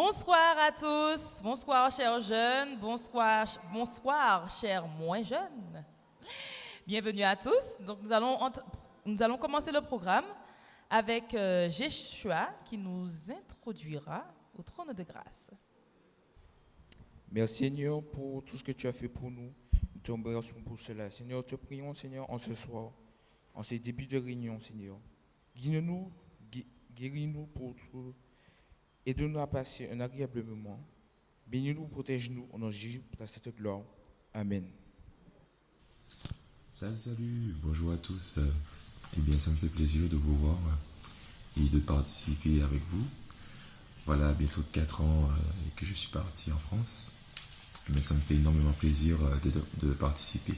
Bonsoir à tous, bonsoir chers jeunes, bonsoir chers moins jeunes. Bienvenue à tous. Donc nous allons commencer le programme avec Jeshua qui nous introduira au trône de grâce. Merci Seigneur pour tout ce que tu as fait pour nous. Nous te remercions pour cela. Seigneur, te prions Seigneur en ce soir, en ces débuts de réunion Seigneur. Guide-nous, guéris-nous pour tout. Aide-nous à passer un agréable moment. Bénis-nous, protège-nous. Au nom de Jésus, pour cette gloire. Amen. Salut, bonjour à tous. Eh bien, ça me fait plaisir de vous voir et de participer avec vous. Voilà, bientôt 4 ans que je suis parti en France. Mais ça me fait énormément plaisir de participer.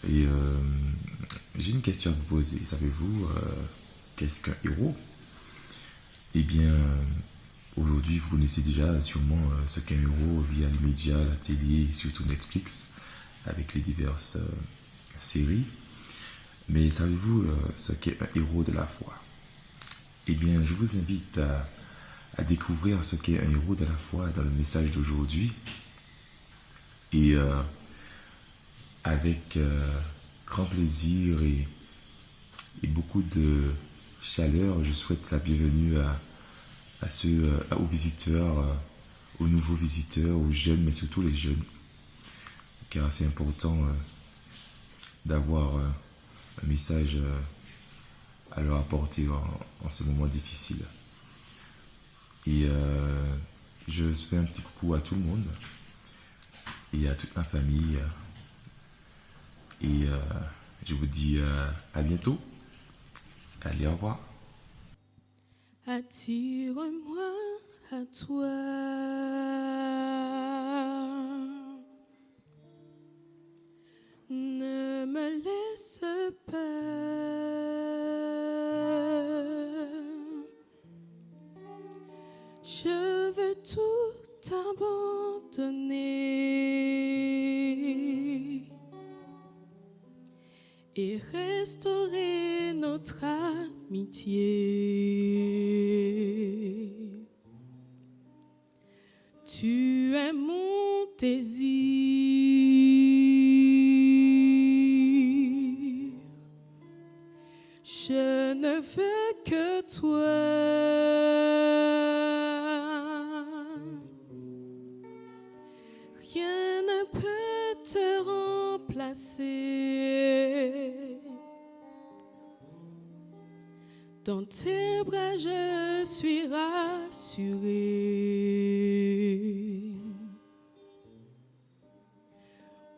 Et j'ai une question à vous poser. Savez-vous qu'est-ce qu'un héros ? Eh bien, aujourd'hui, vous connaissez déjà sûrement ce qu'est un héros via les médias, la télé et surtout Netflix, avec les diverses séries. Mais savez-vous ce qu'est un héros de la foi ? Eh bien, je vous invite à découvrir ce qu'est un héros de la foi dans le message d'aujourd'hui. Et avec grand plaisir et beaucoup de chaleur, je souhaite la bienvenue aux visiteurs, aux nouveaux visiteurs, aux jeunes, mais surtout les jeunes. Car c'est important d'avoir un message à leur apporter en ce moment difficile. Et je fais un petit coucou à tout le monde et à toute ma famille. Et je vous dis à bientôt. Allez, au revoir. Attire-moi à toi. Ne me laisse pas. Je veux tout abandonner et restaurer notre amitié. Tu es mon désir. Je ne veux que toi. Rien ne peut te remplacer. Dans tes bras, je suis rassurée.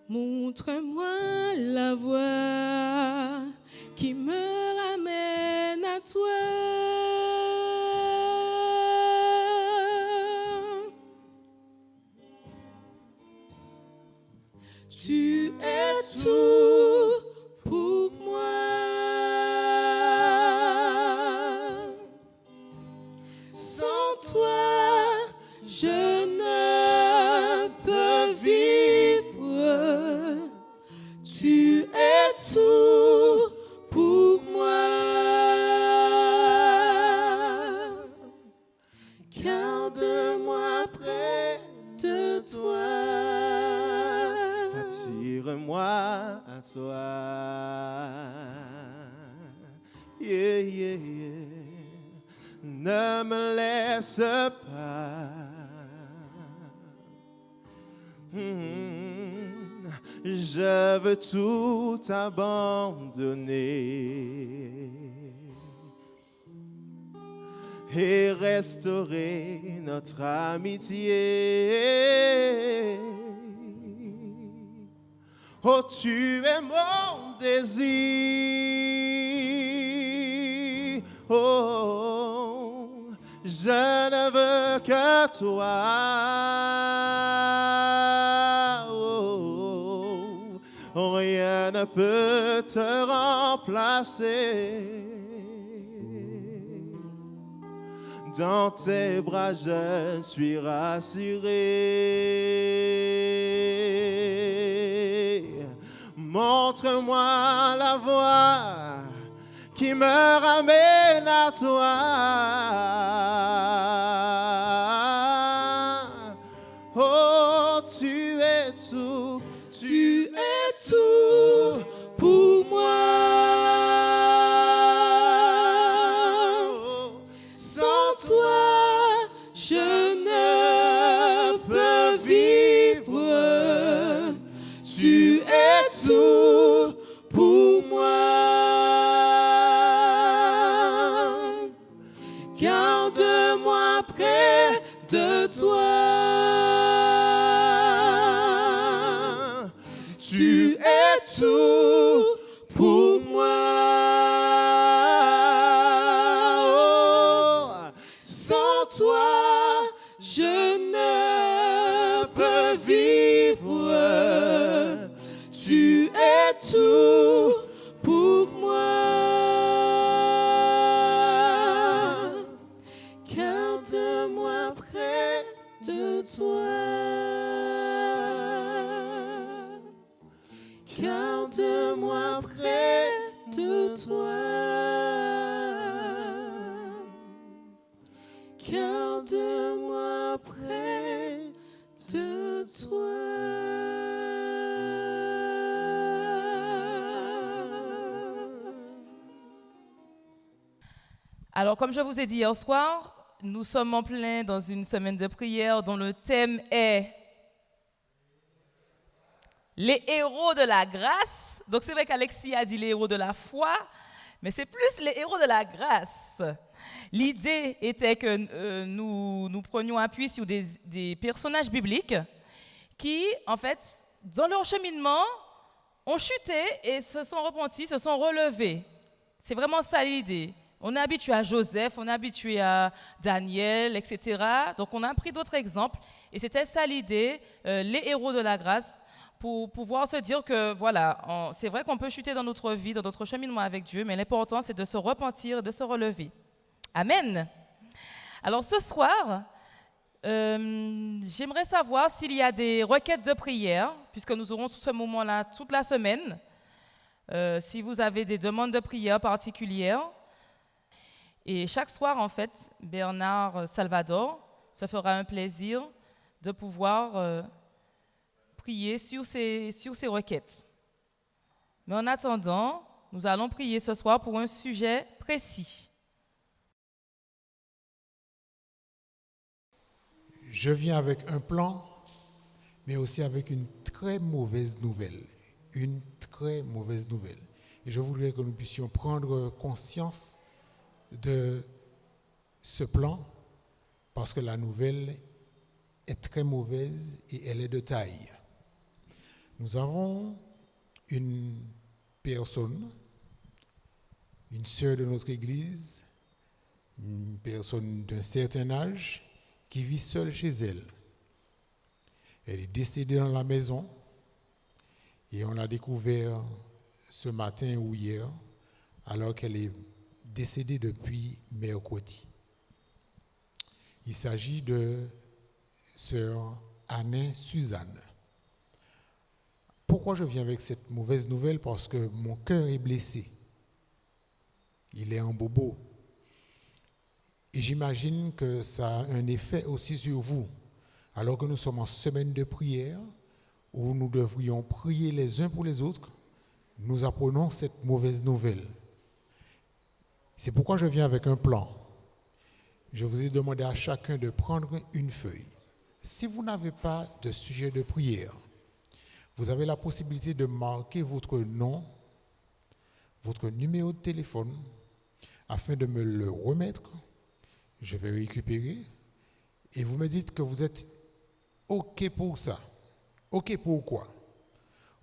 Montre-moi la voie qui me ramène à toi. Tu es tout pour moi. Sans toi, je ne peux vivre. Tu es tout pour moi. Garde-moi près de toi. Attire-moi à toi. Yeah, yeah, yeah. Ne me laisse pas. Je veux tout abandonner et restaurer notre amitié. Oh, tu es mon désir. Oh, je ne veux que toi. Oh, rien ne peut te remplacer. Dans tes bras, je suis rassuré. Montre-moi la voie qui me ramène à toi. tu es tout pour moi. Garde-moi près de toi. Tu es tout pour moi. Oh, sans toi, je ne peux vivre. Tu es tout pour moi. Garde-moi près de toi. Garde-moi près de toi. Garde-moi près de toi. Alors, comme je vous ai dit hier soir, nous sommes en plein dans une semaine de prière dont le thème est les héros de la grâce. Donc, c'est vrai qu'Alexis a dit les héros de la foi, mais c'est plus les héros de la grâce. L'idée était que nous prenions appui sur des personnages bibliques qui, en fait, dans leur cheminement, ont chuté et se sont repentis, se sont relevés. C'est vraiment ça l'idée. On est habitué à Joseph, on est habitué à Daniel, etc. Donc, on a pris d'autres exemples. Et c'était ça l'idée, les héros de la grâce, pour pouvoir se dire que, voilà, c'est vrai qu'on peut chuter dans notre vie, dans notre cheminement avec Dieu, mais l'important, c'est de se repentir et de se relever. Amen. Alors, ce soir, j'aimerais savoir s'il y a des requêtes de prière, puisque nous aurons ce moment-là toute la semaine. Si vous avez des demandes de prière particulières. Et chaque soir, en fait, Bernard Salvador se fera un plaisir de pouvoir prier sur ces requêtes. Mais en attendant, nous allons prier ce soir pour un sujet précis. Je viens avec un plan, mais aussi avec une très mauvaise nouvelle. Une très mauvaise nouvelle. Et je voudrais que nous puissions prendre conscience de ce plan, parce que la nouvelle est très mauvaise et elle est de taille. Nous avons une personne, une sœur de notre église, une personne d'un certain âge, qui vit seule chez elle. Elle est décédée dans la maison et on l'a découvert ce matin ou hier, alors qu'elle est décédée depuis mercredi. Il s'agit de sœur Anne Suzanne. Pourquoi je viens avec cette mauvaise nouvelle? Parce que mon cœur est blessé. Il est en bobo. Et j'imagine que ça a un effet aussi sur vous. Alors que nous sommes en semaine de prière, où nous devrions prier les uns pour les autres, nous apprenons cette mauvaise nouvelle. C'est pourquoi je viens avec un plan. Je vous ai demandé à chacun de prendre une feuille. Si vous n'avez pas de sujet de prière, vous avez la possibilité de marquer votre nom, votre numéro de téléphone, afin de me le remettre. Je vais récupérer et vous me dites que vous êtes OK pour ça. OK pour quoi?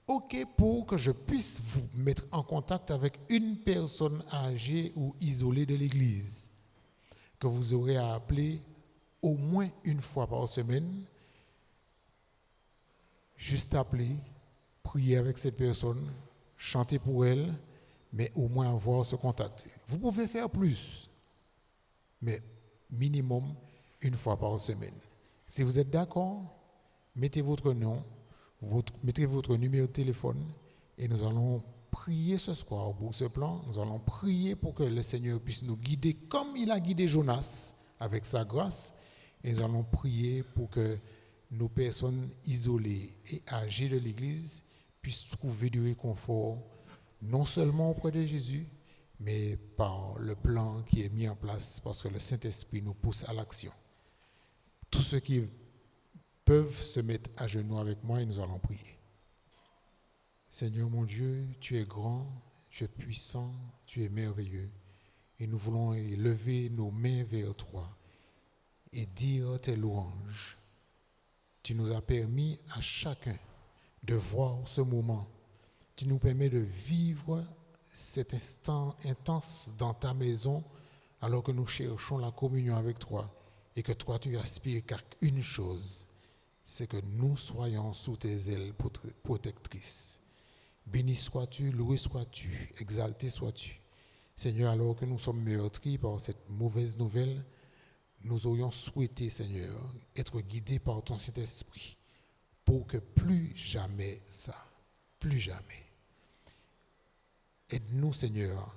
OK pour que je puisse vous mettre en contact avec une personne âgée ou isolée de l'église que vous aurez à appeler au moins une fois par semaine. Juste appeler, prier avec cette personne, chanter pour elle, mais au moins avoir ce contact. Vous pouvez faire plus, mais minimum une fois par semaine. Si vous êtes d'accord, mettez votre nom, mettez votre numéro de téléphone et nous allons prier ce soir pour ce plan. Nous allons prier pour que le Seigneur puisse nous guider comme il a guidé Jonas avec sa grâce. Et nous allons prier pour que nos personnes isolées et âgées de l'Église puissent trouver du réconfort, non seulement auprès de Jésus, mais par le plan qui est mis en place, parce que le Saint-Esprit nous pousse à l'action. Tous ceux qui peuvent se mettre à genoux avec moi et nous allons prier. Seigneur mon Dieu, tu es grand, tu es puissant, tu es merveilleux. Et nous voulons élever nos mains vers toi et dire tes louanges. Tu nous as permis à chacun de voir ce moment. Tu nous permets de vivre cet instant intense dans ta maison alors que nous cherchons la communion avec toi et que toi tu aspires qu'à une chose, c'est que nous soyons sous tes ailes protectrices. Béni sois-tu, loué sois-tu, exalté sois-tu. Seigneur, alors que nous sommes meurtris par cette mauvaise nouvelle, nous aurions souhaité, Seigneur, être guidés par ton Saint-Esprit pour que plus jamais ça, plus jamais. Aide-nous, Seigneur,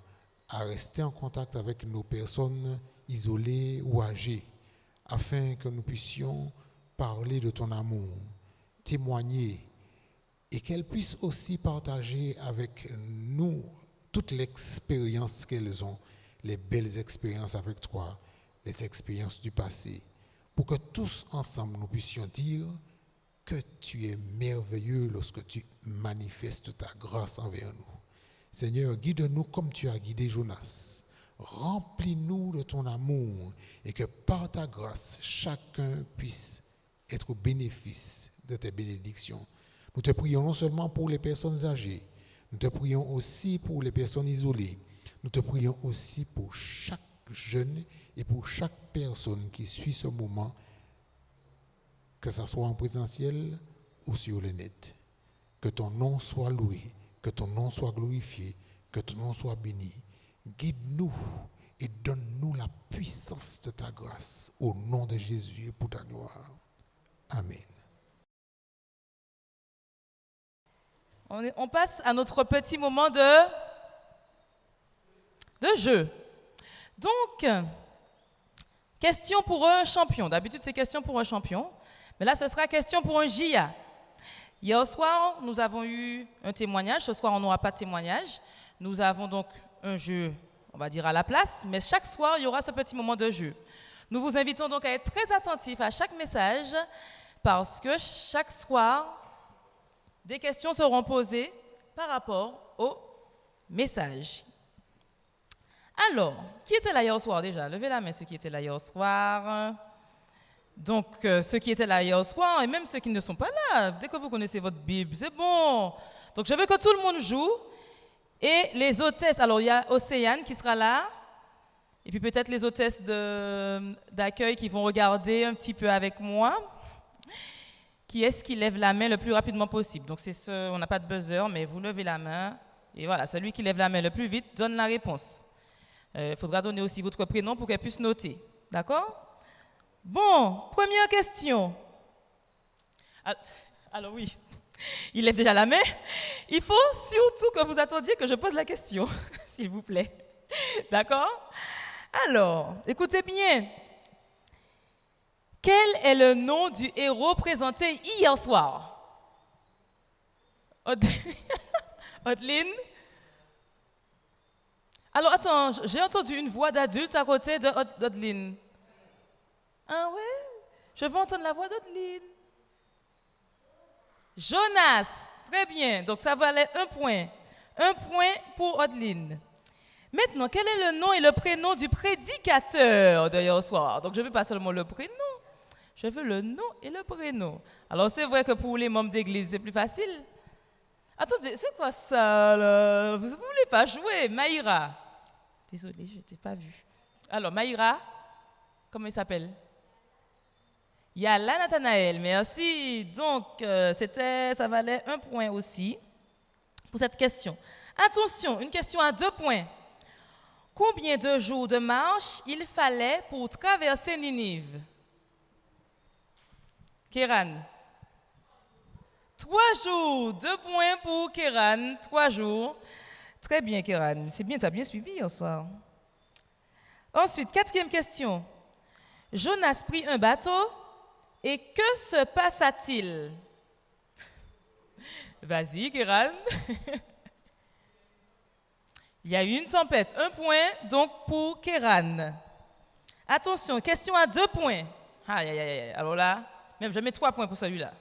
à rester en contact avec nos personnes isolées ou âgées, afin que nous puissions parler de ton amour, témoigner, et qu'elles puissent aussi partager avec nous toute l'expérience qu'elles ont, les belles expériences avec toi, les expériences du passé, pour que tous ensemble nous puissions dire que tu es merveilleux lorsque tu manifestes ta grâce envers nous. Seigneur, guide-nous comme tu as guidé Jonas. Remplis-nous de ton amour et que par ta grâce, chacun puisse être au bénéfice de tes bénédictions. Nous te prions non seulement pour les personnes âgées, nous te prions aussi pour les personnes isolées. Nous te prions aussi pour chaque jeune et pour chaque personne qui suit ce moment, que ce soit en présentiel ou sur le net. Que ton nom soit loué, que ton nom soit glorifié, que ton nom soit béni. Guide-nous et donne-nous la puissance de ta grâce au nom de Jésus et pour ta gloire. Amen. On passe à notre petit moment de jeu. Donc, question pour un champion. D'habitude, c'est question pour un champion. Mais là, ce sera question pour un JA. Hier soir, nous avons eu un témoignage. Ce soir, on n'aura pas de témoignage. Nous avons donc un jeu, on va dire, à la place. Mais chaque soir, il y aura ce petit moment de jeu. Nous vous invitons donc à être très attentifs à chaque message parce que chaque soir, des questions seront posées par rapport au message. Alors, qui était là hier soir déjà? Levez la main ceux qui étaient là hier soir. Donc, ceux qui étaient là hier soir et même ceux qui ne sont pas là, dès que vous connaissez votre Bible, c'est bon. Donc, je veux que tout le monde joue. Et les hôtesses, alors il y a Océane qui sera là. Et puis peut-être les hôtesses d'accueil qui vont regarder un petit peu avec moi. Qui est-ce qui lève la main le plus rapidement possible? Donc, on n'a pas de buzzer, mais vous levez la main. Et voilà, celui qui lève la main le plus vite donne la réponse. Il faudra donner aussi votre prénom pour qu'elle puisse noter. D'accord? Bon, première question. Alors oui, il lève déjà la main. Il faut surtout que vous attendiez que je pose la question, s'il vous plaît. D'accord? Alors, écoutez bien. Quel est le nom du héros présenté hier soir? Odeline? Alors, attends, j'ai entendu une voix d'adulte à côté d'Odeline. Ah ouais? Je veux entendre la voix d'Odeline. Jonas. Très bien. Donc, ça valait 1 point. 1 point pour Odeline. Maintenant, quel est le nom et le prénom du prédicateur d'hier soir? Donc, je ne veux pas seulement le prénom. Je veux le nom et le prénom. Alors, c'est vrai que pour les membres d'église, c'est plus facile. Attendez, c'est quoi ça, là? Vous ne voulez pas jouer? Maïra. Désolée, je ne t'ai pas vu. Alors, Maïra, comment il s'appelle? Yala Nathanaël, merci. Donc, ça valait 1 point aussi pour cette question. Attention, une question à 2 points. Combien de jours de marche il fallait pour traverser Ninive? Kéran. 3 jours. 2 points pour Kéran. 3 jours. Très bien, Kéran. C'est bien, tu as bien suivi hier soir. Ensuite, 4e question. Jonas prit un bateau et que se passa-t-il? Vas-y, Kéran. Il y a eu une tempête. 1 point, donc, pour Kéran. Attention, question à 2 points. Aïe, aïe, aïe. Alors là, même je mets 3 points pour celui-là.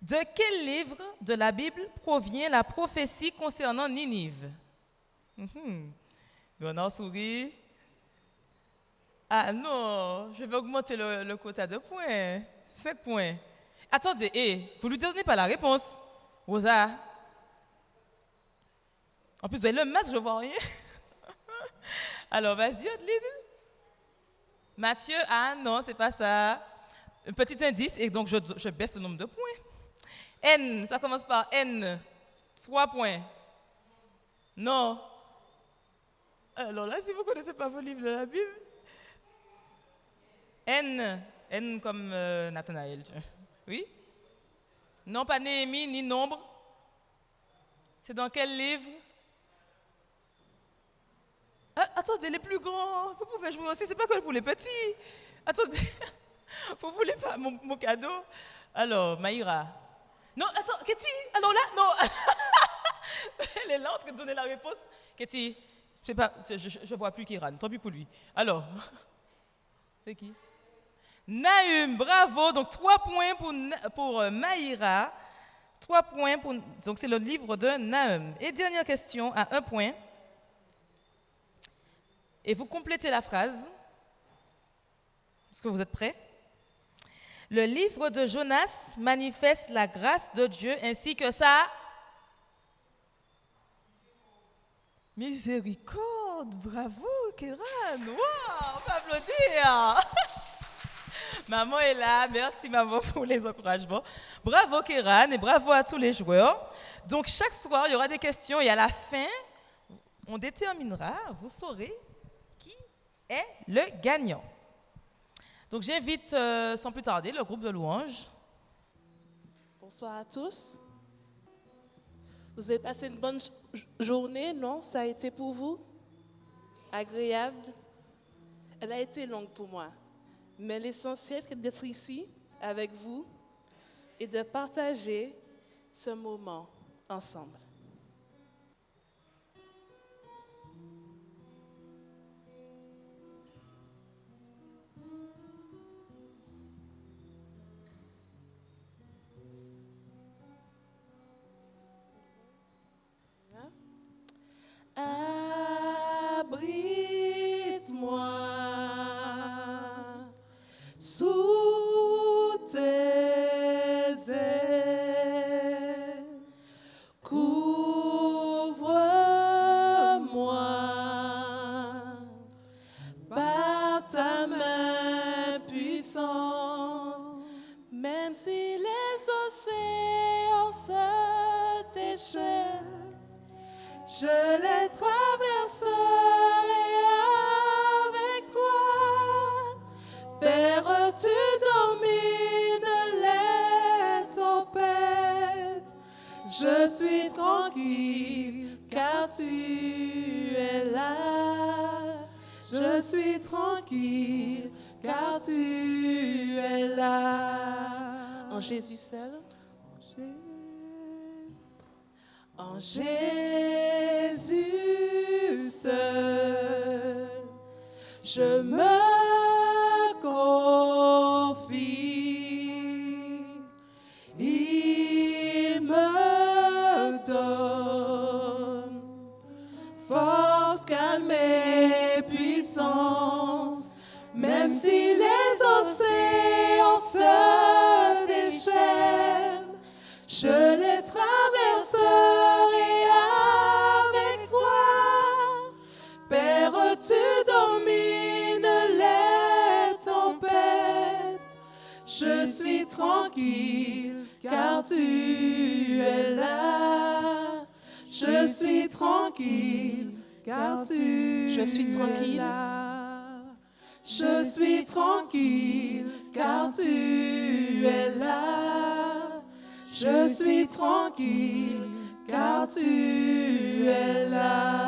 De quel livre de la Bible provient la prophétie concernant Ninive? Bernard sourit. Ah non, je vais augmenter le quota de points. 5 points. Attendez, vous ne lui donnez pas la réponse. Rosa. En plus, vous avez le masque, je ne vois rien. Alors, vas-y, Adeline. Mathieu, ah non, c'est pas ça. Un petit indice, et donc je baisse le nombre de points. N, ça commence par N. 3 points. Non. Alors là, si vous ne connaissez pas vos livres de la Bible. N comme Nathanaël. Oui? Non, pas Néhémie, ni Nombre. C'est dans quel livre? Attendez, les plus grands, vous pouvez jouer aussi, c'est pas que pour les petits. Attendez, vous voulez pas mon cadeau? Alors, Maïra. Non, attends, Ketty, alors là, non. Elle est là en train de donner la réponse. Ketty, je ne vois plus Kiran, tant pis pour lui. Alors, c'est qui? Nahum, bravo. Donc 3 points pour Maïra. 3 points pour. Donc c'est le livre de Nahum. Et dernière question à 1 point. Et vous complétez la phrase. Est-ce que vous êtes prêts? Le livre de Jonas manifeste la grâce de Dieu ainsi que sa miséricorde. Bravo, Kéran. Wow, on peut applaudir. Maman est là. Merci, maman, pour les encouragements. Bravo, Kéran, et bravo à tous les joueurs. Donc, chaque soir, il y aura des questions et à la fin, on déterminera, vous saurez qui est le gagnant. Donc, j'invite sans plus tarder le groupe de louanges. Bonsoir à tous. Vous avez passé une bonne journée, non? Ça a été pour vous? Agréable? Elle a été longue pour moi. Mais l'essentiel, c'est d'être ici avec vous et de partager ce moment ensemble. Abrite-moi sous tes ailes, couvre-moi par ta main puissante, même si les océans se déchaînent. Je les traverserai avec toi. Père, tu domines les tempêtes. Je suis tranquille car tu es là. Je suis tranquille car tu es là. En Jésus seul. En Jésus seul, je me confie. Il me donne force, calme et puissance, même si les océans se déchaînent, je les traverserai avec toi. Père, tu domines les tempêtes. Je suis tranquille car tu es là. Je suis tranquille car tu es là. Je suis tranquille car tu es là. Je suis tranquille car tu es là.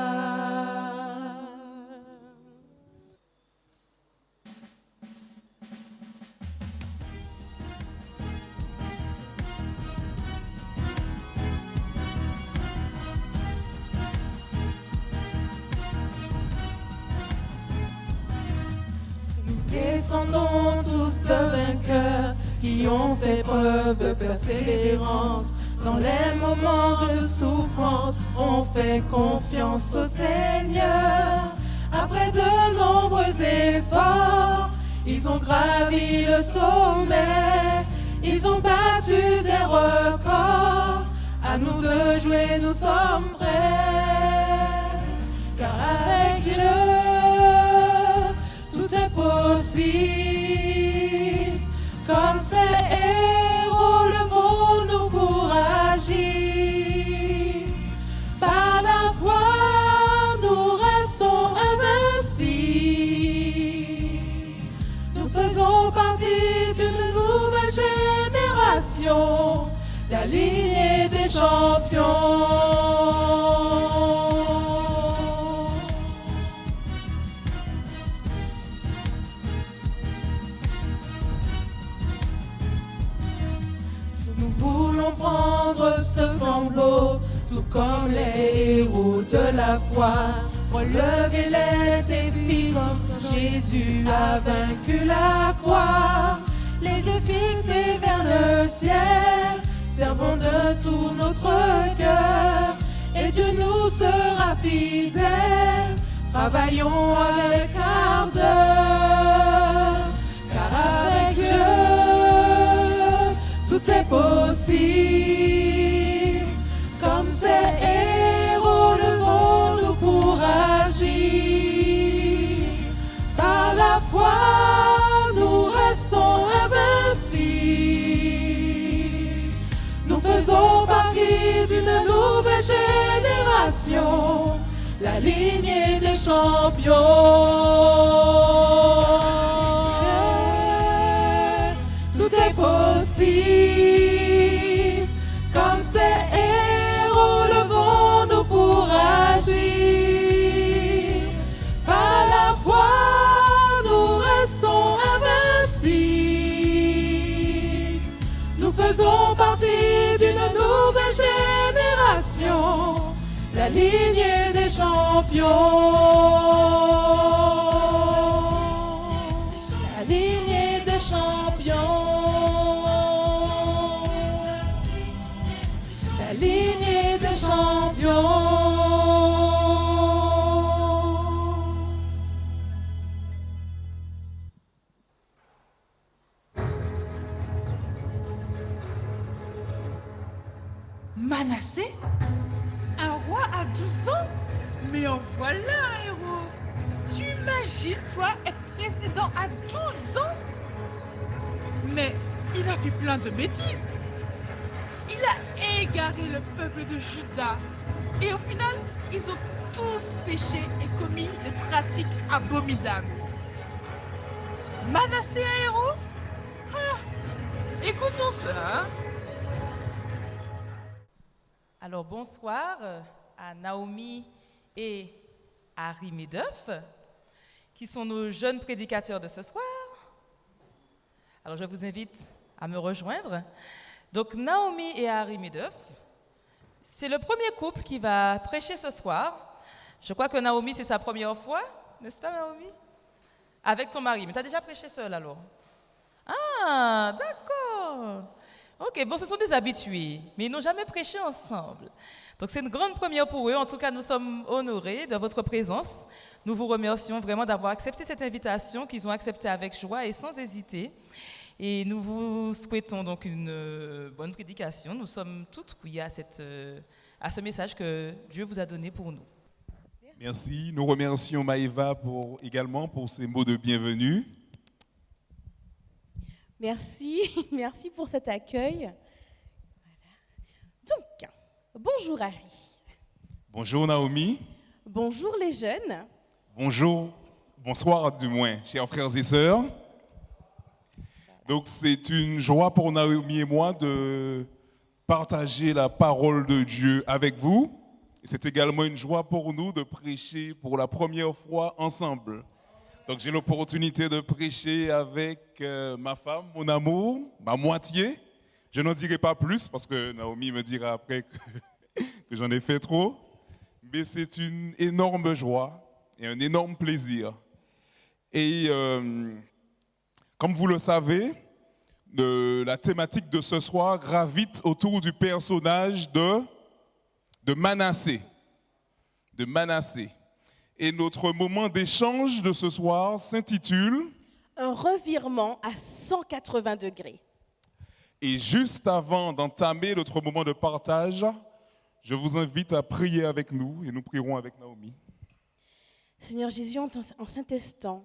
Nous descendons tous de vainqueurs qui ont fait preuve de persévérance. Dans les moments de souffrance, on fait confiance au Seigneur. Après de nombreux efforts, ils ont gravi le sommet. Ils ont battu des records. À nous de jouer, nous sommes prêts. Car avec Dieu, tout est possible. Comme ces héros, levons-nous pour agir. Par la foi, nous restons invincibles. Nous faisons partie d'une nouvelle génération, la lignée des champions. Nous voulons prendre ce flambeau, tout comme les héros de la foi, relever les défis comme Jésus a vaincu la croix. Les yeux fixés vers le ciel, servons de tout notre cœur, et Dieu nous sera fidèle. Travaillons avec ardeur, car avec Dieu, tout est possible. Comme ces héros, levons-nous pour agir. Par la foi, nous restons invincibles. Nous faisons partie d'une nouvelle génération, la lignée des champions. Tout est possible. Comme ces héros, levons-nous pour agir. Par la foi, nous restons invincibles. Nous faisons partie d'une nouvelle génération, la lignée des champions. La lignée des champions. La lignée des champions. Manassé, un roi à 12 ans? Mais en voilà un héros. Tu imagines, toi, être président à 12 ans? Mais il a fait plein de bêtises. Il a égaré le peuple de Juda. Et au final, ils ont tous péché et commis des pratiques abominables. Manassé un héros? Ah, écoutons ça. Alors bonsoir à Naomi et à Harry Medoff, qui sont nos jeunes prédicateurs de ce soir. Alors je vous invite à me rejoindre. Donc Naomi et Harry Medoff, c'est le premier couple qui va prêcher ce soir. Je crois que Naomi, c'est sa première fois, n'est-ce pas Naomi? Avec ton mari, mais tu as déjà prêché seule alors? Ah, d'accord. Ok, bon, ce sont des habitués, mais ils n'ont jamais prêché ensemble. Donc c'est une grande première pour eux. En tout cas, nous sommes honorés de votre présence. Nous vous remercions vraiment d'avoir accepté cette invitation qu'ils ont acceptée avec joie et sans hésiter. Et nous vous souhaitons donc une bonne prédication. Nous sommes toutes oui à ce message que Dieu vous a donné pour nous. Merci. Nous remercions Maëva également pour ces mots de bienvenue. Merci, merci pour cet accueil. Voilà. Donc, bonjour Harry. Bonjour Naomi. Bonjour les jeunes. Bonsoir du moins, chers frères et sœurs. Donc c'est une joie pour Naomi et moi de partager la parole de Dieu avec vous. C'est également une joie pour nous de prêcher pour la première fois ensemble. Donc j'ai l'opportunité de prêcher avec ma femme, mon amour, ma moitié. Je n'en dirai pas plus parce que Naomi me dira après que j'en ai fait trop. Mais c'est une énorme joie et un énorme plaisir. Et comme vous le savez, la thématique de ce soir gravite autour du personnage de Manassé. De Manassé. Et notre moment d'échange de ce soir s'intitule Un revirement à 180 degrés. Et juste avant d'entamer notre moment de partage, je vous invite à prier avec nous et nous prierons avec Naomi. Seigneur Jésus, en Saint-Instant,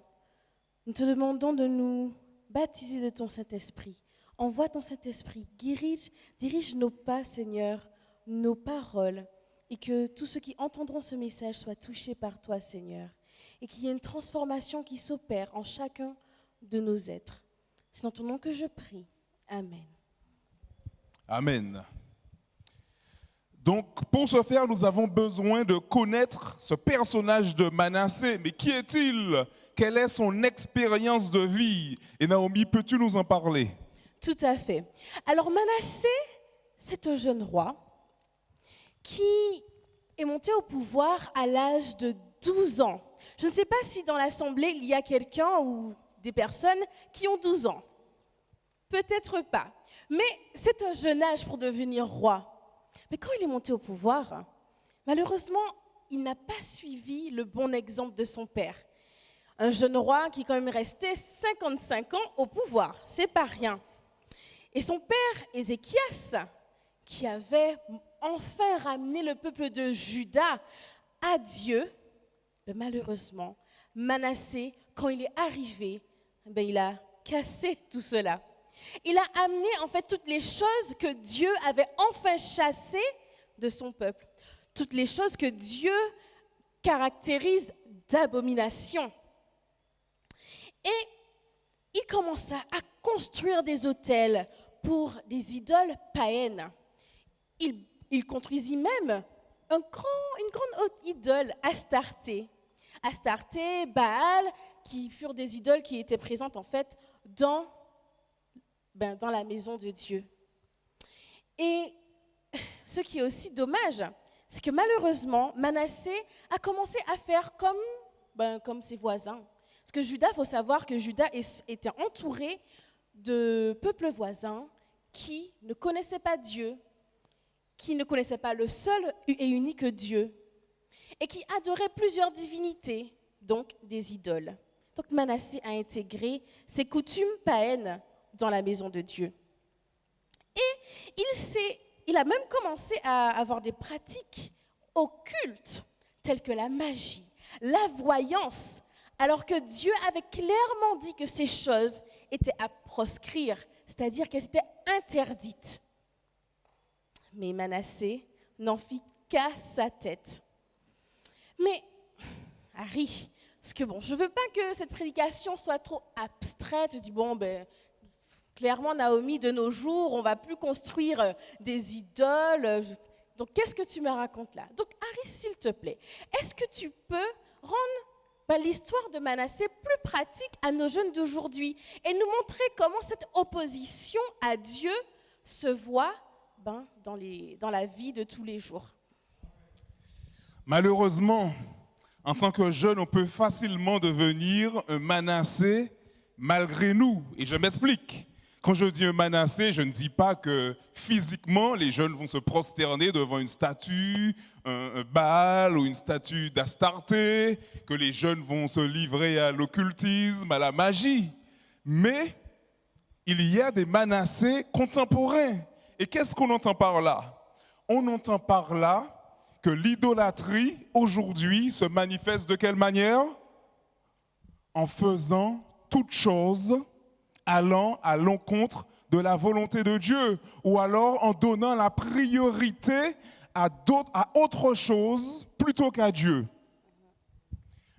nous te demandons de nous baptiser de ton Saint-Esprit. Envoie ton Saint-Esprit, dirige nos pas, Seigneur, nos paroles, et que tous ceux qui entendront ce message soient touchés par toi, Seigneur, et qu'il y ait une transformation qui s'opère en chacun de nos êtres. C'est dans ton nom que je prie. Amen. Amen. Donc, pour ce faire, nous avons besoin de connaître ce personnage de Manassé. Mais qui est-il? Quelle est son expérience de vie? Et Naomi, peux-tu nous en parler? Tout à fait. Alors Manassé, c'est un jeune roi qui est monté au pouvoir à l'âge de 12 ans. Je ne sais pas si dans l'Assemblée, il y a quelqu'un ou des personnes qui ont 12 ans. Peut-être pas. Mais c'est un jeune âge pour devenir roi. Mais quand il est monté au pouvoir, malheureusement, il n'a pas suivi le bon exemple de son père. Un jeune roi qui est quand même resté 55 ans au pouvoir, c'est pas rien. Et son père, Ézéchias, qui avait enfin ramené le peuple de Juda à Dieu, malheureusement, Manassé, quand il est arrivé, il a cassé tout cela. Il a amené en fait toutes les choses que Dieu avait enfin chassées de son peuple. Toutes les choses que Dieu caractérise d'abomination. Et il commença à construire des autels pour des idoles païennes. Il construisit même une grande haute idole, Astarté. Astarté, Baal, qui furent des idoles qui étaient présentes en fait dans la maison de Dieu. Et ce qui est aussi dommage, c'est que malheureusement, Manassé a commencé à faire comme ses voisins. Parce que Juda, il faut savoir que Juda était entouré de peuples voisins qui ne connaissaient pas Dieu, qui ne connaissaient pas le seul et unique Dieu, et qui adoraient plusieurs divinités, donc des idoles. Donc Manassé a intégré ces coutumes païennes dans la maison de Dieu. Et il a même commencé à avoir des pratiques occultes, telles que la magie, la voyance, alors que Dieu avait clairement dit que ces choses étaient à proscrire, c'est-à-dire qu'elles étaient interdites. Mais Manassé n'en fit qu'à sa tête. Mais, Harry, parce que je ne veux pas que cette prédication soit trop abstraite. Je dis, clairement, Naomi, de nos jours, on ne va plus construire des idoles. Donc, qu'est-ce que tu me racontes là? Donc, Harry, s'il te plaît, est-ce que tu peux rendre l'histoire de Manassé plus pratique à nos jeunes d'aujourd'hui et nous montrer comment cette opposition à Dieu se voit dans la vie de tous les jours? Malheureusement, en tant que jeune, on peut facilement devenir un Manassé malgré nous. Et je m'explique. Quand je dis un Manassé, je ne dis pas que physiquement, les jeunes vont se prosterner devant une statue, un Baal ou une statue d'Astarté, que les jeunes vont se livrer à l'occultisme, à la magie. Mais il y a des Manassés contemporains. Et qu'est-ce qu'on entend par là? On entend par là que l'idolâtrie, aujourd'hui, se manifeste de quelle manière? En faisant toute chose allant à l'encontre de la volonté de Dieu, ou alors en donnant la priorité à autre chose plutôt qu'à Dieu.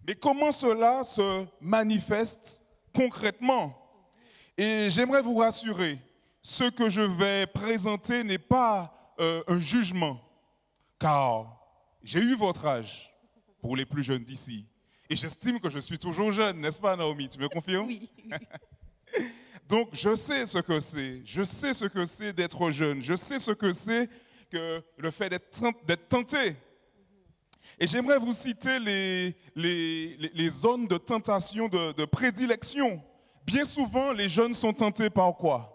Mais comment cela se manifeste concrètement? Et j'aimerais vous rassurer, ce que je vais présenter n'est pas un jugement, car j'ai eu votre âge pour les plus jeunes d'ici. Et j'estime que je suis toujours jeune, n'est-ce pas Naomi? Tu me confirmes? Oui. Donc je sais ce que c'est. Je sais ce que c'est d'être jeune. Je sais ce que c'est que le fait d'être tenté. Et j'aimerais vous citer les zones de tentation, de prédilection. Bien souvent, les jeunes sont tentés par quoi?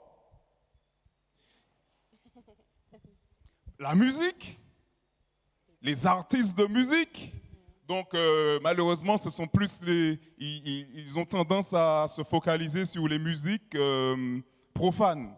la musique, les artistes de musique. Donc malheureusement, ce sont plus ils ont tendance à se focaliser sur les musiques profanes.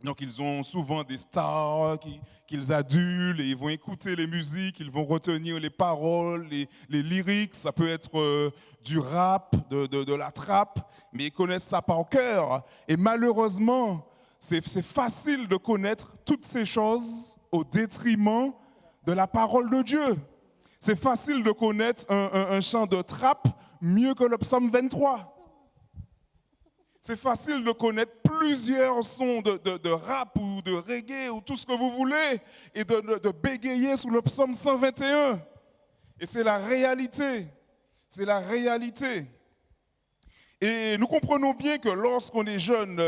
Donc ils ont souvent des stars qu'ils adulent et ils vont écouter les musiques, ils vont retenir les paroles, les lyrics, ça peut être du rap, de la trappe, mais ils connaissent ça par cœur. Et malheureusement, c'est facile de connaître toutes ces choses au détriment de la parole de Dieu. C'est facile de connaître un chant de trappe mieux que le psaume 23. C'est facile de connaître plusieurs sons de rap ou de reggae ou tout ce que vous voulez et de bégayer sous le psaume 121. Et c'est la réalité. C'est la réalité. Et nous comprenons bien que lorsqu'on est jeune,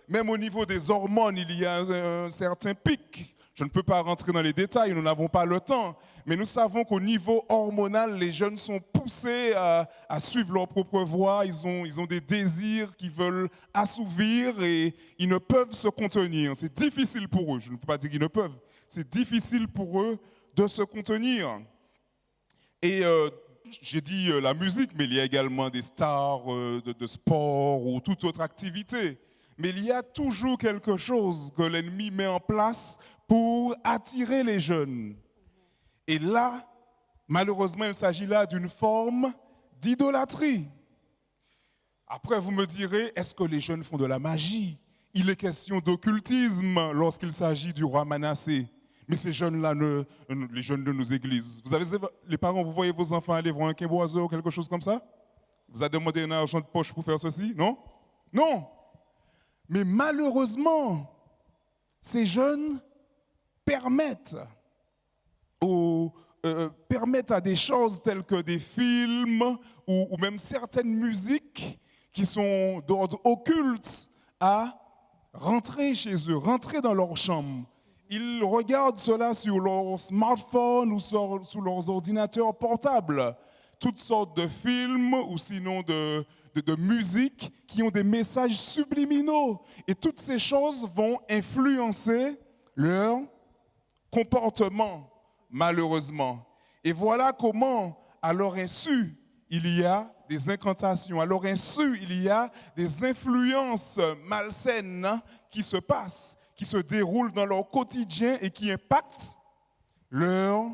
même au niveau des hormones, il y a un certain pic. Je ne peux pas rentrer dans les détails, nous n'avons pas le temps. Mais nous savons qu'au niveau hormonal, les jeunes sont poussés à suivre leur propre voie. Ils ont des désirs qu'ils veulent assouvir et ils ne peuvent se contenir. C'est difficile pour eux. Je ne peux pas dire qu'ils ne peuvent. C'est difficile pour eux de se contenir. Et j'ai dit la musique, mais il y a également des stars de sport ou toute autre activité. Mais il y a toujours quelque chose que l'ennemi met en place pour attirer les jeunes. Et là, malheureusement, il s'agit là d'une forme d'idolâtrie. Après, vous me direz, est-ce que les jeunes font de la magie? Il est question d'occultisme lorsqu'il s'agit du roi Manassé. Mais ces jeunes-là, les jeunes de nos églises, vous avez, les parents, vous voyez vos enfants aller voir un quimboiseur ou quelque chose comme ça? Vous avez demandé un argent de poche pour faire ceci? Non? Non! Mais malheureusement, ces jeunes permettent à des choses telles que des films ou même certaines musiques qui sont d'ordre occulte à rentrer chez eux, rentrer dans leur chambre. Ils regardent cela sur leur smartphone ou sur leurs ordinateurs portables. Toutes sortes de films ou sinon de musique qui ont des messages subliminaux. Et toutes ces choses vont influencer leur comportement, malheureusement. Et voilà comment, à leur insu, il y a des incantations. À leur insu, il y a des influences malsaines qui se passent, qui se déroulent dans leur quotidien et qui impactent leur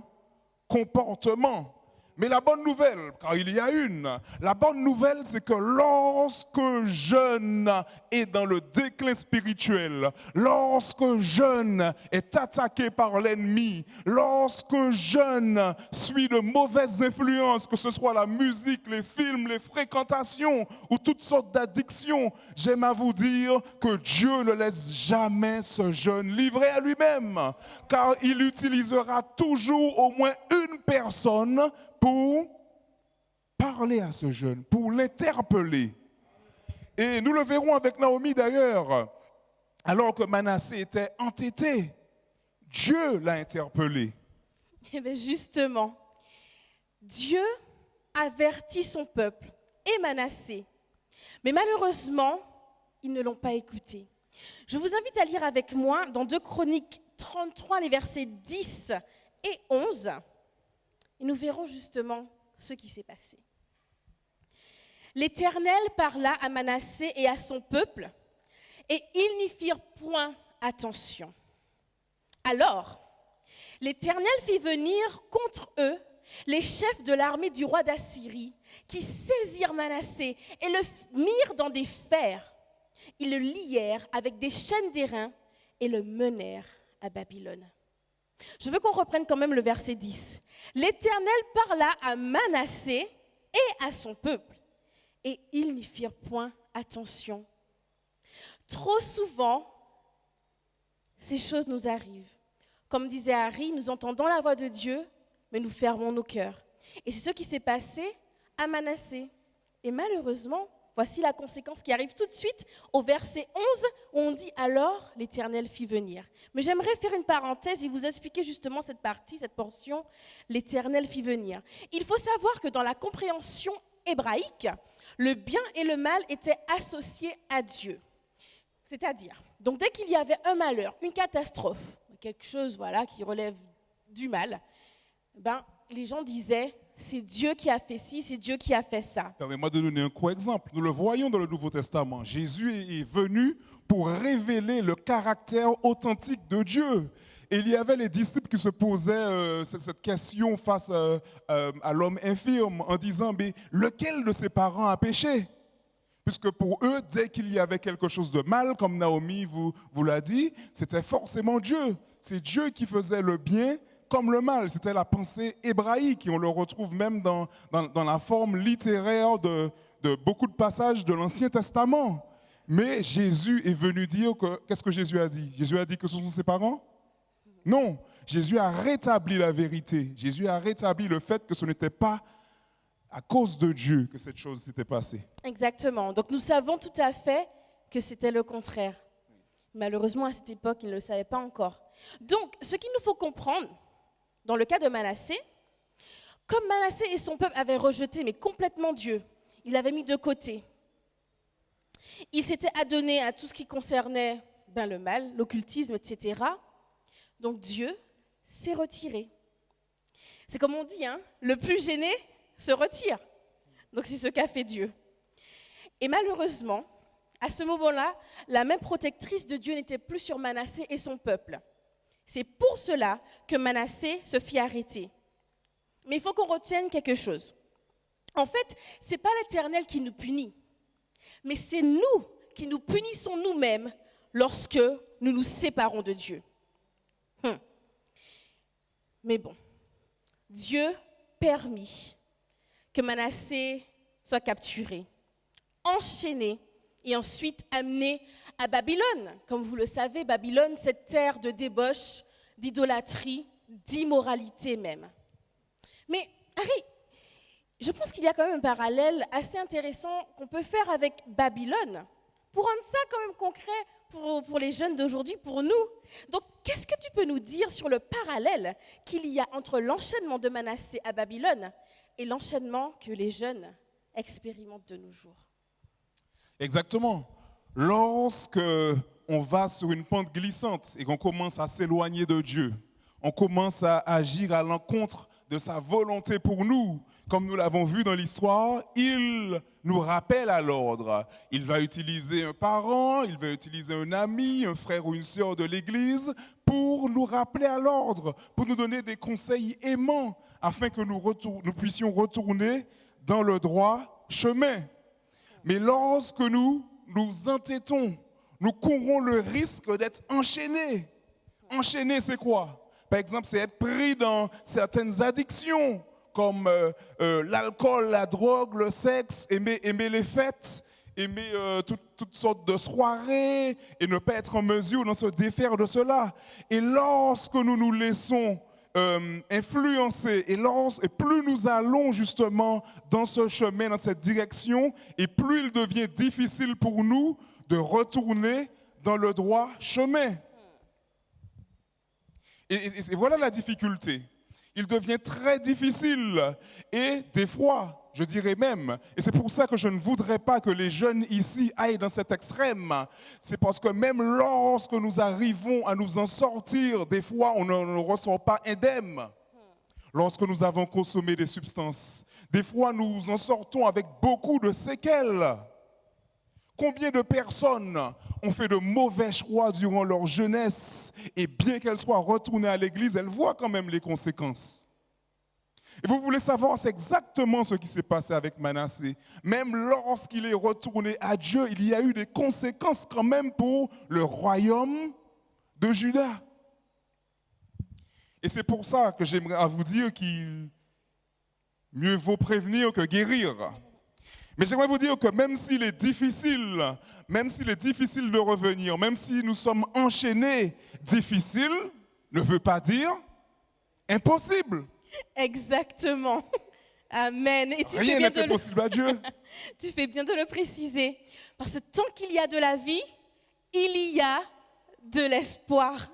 comportement. Mais la bonne nouvelle, car il y a une, la bonne nouvelle, c'est que lorsque jeune est dans le déclin spirituel, lorsque jeune est attaqué par l'ennemi, lorsque jeune suit de mauvaises influences, que ce soit la musique, les films, les fréquentations ou toutes sortes d'addictions, j'aime à vous dire que Dieu ne laisse jamais ce jeune livré à lui-même, car il utilisera toujours au moins une personne pour parler à ce jeune, pour l'interpeller. Et nous le verrons avec Naomi d'ailleurs, alors que Manassé était entêté, Dieu l'a interpellé. Eh bien justement, Dieu avertit son peuple et Manassé. Mais malheureusement, ils ne l'ont pas écouté. Je vous invite à lire avec moi dans 2 Chroniques 33, les versets 10 et 11. Et nous verrons justement ce qui s'est passé. L'Éternel parla à Manassé et à son peuple, et ils n'y firent point attention. Alors, l'Éternel fit venir contre eux les chefs de l'armée du roi d'Assyrie, qui saisirent Manassé et le mirent dans des fers. Ils le lièrent avec des chaînes d'airain et le menèrent à Babylone. Je veux qu'on reprenne quand même le verset 10. L'Éternel parla à Manassé et à son peuple, et ils n'y firent point attention. Trop souvent, ces choses nous arrivent. Comme disait Harry, nous entendons la voix de Dieu, mais nous fermons nos cœurs. Et c'est ce qui s'est passé à Manassé. Et malheureusement, voici la conséquence qui arrive tout de suite au verset 11 où on dit « Alors l'Éternel fit venir ». Mais j'aimerais faire une parenthèse et vous expliquer justement cette partie, cette portion « L'Éternel fit venir ». Il faut savoir que dans la compréhension hébraïque, le bien et le mal étaient associés à Dieu. C'est-à-dire, donc dès qu'il y avait un malheur, une catastrophe, quelque chose voilà, qui relève du mal, ben, les gens disaient, c'est Dieu qui a fait ci, c'est Dieu qui a fait ça. Permets-moi de donner un co-exemple. Nous le voyons dans le Nouveau Testament. Jésus est venu pour révéler le caractère authentique de Dieu. Et il y avait les disciples qui se posaient cette question face à l'homme infirme en disant, mais lequel de ses parents a péché? Puisque pour eux, dès qu'il y avait quelque chose de mal, comme Naomi vous l'a dit, c'était forcément Dieu. C'est Dieu qui faisait le bien comme le mal. C'était la pensée hébraïque et on le retrouve même dans la forme littéraire de beaucoup de passages de l'Ancien Testament. Mais Jésus est venu dire que, qu'est-ce que Jésus a dit? Jésus a dit que ce sont ses parents? Non, Jésus a rétabli la vérité. Jésus a rétabli le fait que ce n'était pas à cause de Dieu que cette chose s'était passée. Exactement. Donc nous savons tout à fait que c'était le contraire. Malheureusement, à cette époque, ils ne le savaient pas encore. Donc, ce qu'il nous faut comprendre, dans le cas de Manassé, comme Manassé et son peuple avaient rejeté, mais complètement Dieu, il l'avait mis de côté. Il s'était adonné à tout ce qui concernait le mal, l'occultisme, etc. Donc Dieu s'est retiré. C'est comme on dit, le plus gêné se retire. Donc c'est ce qu'a fait Dieu. Et malheureusement, à ce moment-là, la même protectrice de Dieu n'était plus sur Manassé et son peuple. C'est pour cela que Manassé se fit arrêter. Mais il faut qu'on retienne quelque chose. En fait, ce n'est pas l'Éternel qui nous punit, mais c'est nous qui nous punissons nous-mêmes lorsque nous nous séparons de Dieu. Mais bon, Dieu permit que Manassé soit capturé, enchaîné et ensuite amené à Babylone. Comme vous le savez, Babylone, cette terre de débauche, d'idolâtrie, d'immoralité même. Mais Harry, je pense qu'il y a quand même un parallèle assez intéressant qu'on peut faire avec Babylone, pour rendre ça quand même concret pour les jeunes d'aujourd'hui, pour nous. Donc, qu'est-ce que tu peux nous dire sur le parallèle qu'il y a entre l'enchaînement de Manassé à Babylone et l'enchaînement que les jeunes expérimentent de nos jours? Exactement. Lorsque on va sur une pente glissante et qu'on commence à s'éloigner de Dieu, on commence à agir à l'encontre de sa volonté pour nous, comme nous l'avons vu dans l'histoire, il nous rappelle à l'ordre. Il va utiliser un parent, il va utiliser un ami, un frère ou une sœur de l'Église pour nous rappeler à l'ordre, pour nous donner des conseils aimants afin que nous puissions retourner dans le droit chemin. Mais lorsque nous nous entêtons, nous courons le risque d'être enchaînés. Enchaînés, c'est quoi? Par exemple, c'est être pris dans certaines addictions, comme l'alcool, la drogue, le sexe, aimer les fêtes, aimer toutes sortes de soirées et ne pas être en mesure de se défaire de cela. Et lorsque nous nous laissons influencer et plus nous allons justement dans ce chemin, dans cette direction, et plus il devient difficile pour nous de retourner dans le droit chemin. Et voilà la difficulté. Il devient très difficile et des fois, je dirais même, et c'est pour ça que je ne voudrais pas que les jeunes ici aillent dans cet extrême, c'est parce que même lorsque nous arrivons à nous en sortir, des fois on ne ressort pas indemne. Lorsque nous avons consommé des substances, des fois nous en sortons avec beaucoup de séquelles. Combien de personnes ont fait de mauvais choix durant leur jeunesse et bien qu'elles soient retournées à l'église, elles voient quand même les conséquences. Et vous voulez savoir, c'est exactement ce qui s'est passé avec Manassé. Même lorsqu'il est retourné à Dieu, il y a eu des conséquences quand même pour le royaume de Juda. Et c'est pour ça que j'aimerais vous dire qu'il mieux vaut prévenir que guérir. Mais j'aimerais vous dire que même s'il est difficile de revenir, même si nous sommes enchaînés, difficile ne veut pas dire impossible. Exactement. Amen. Et Rien n'est impossible à Dieu. Tu fais bien de le préciser. Parce que tant qu'il y a de la vie, il y a de l'espoir.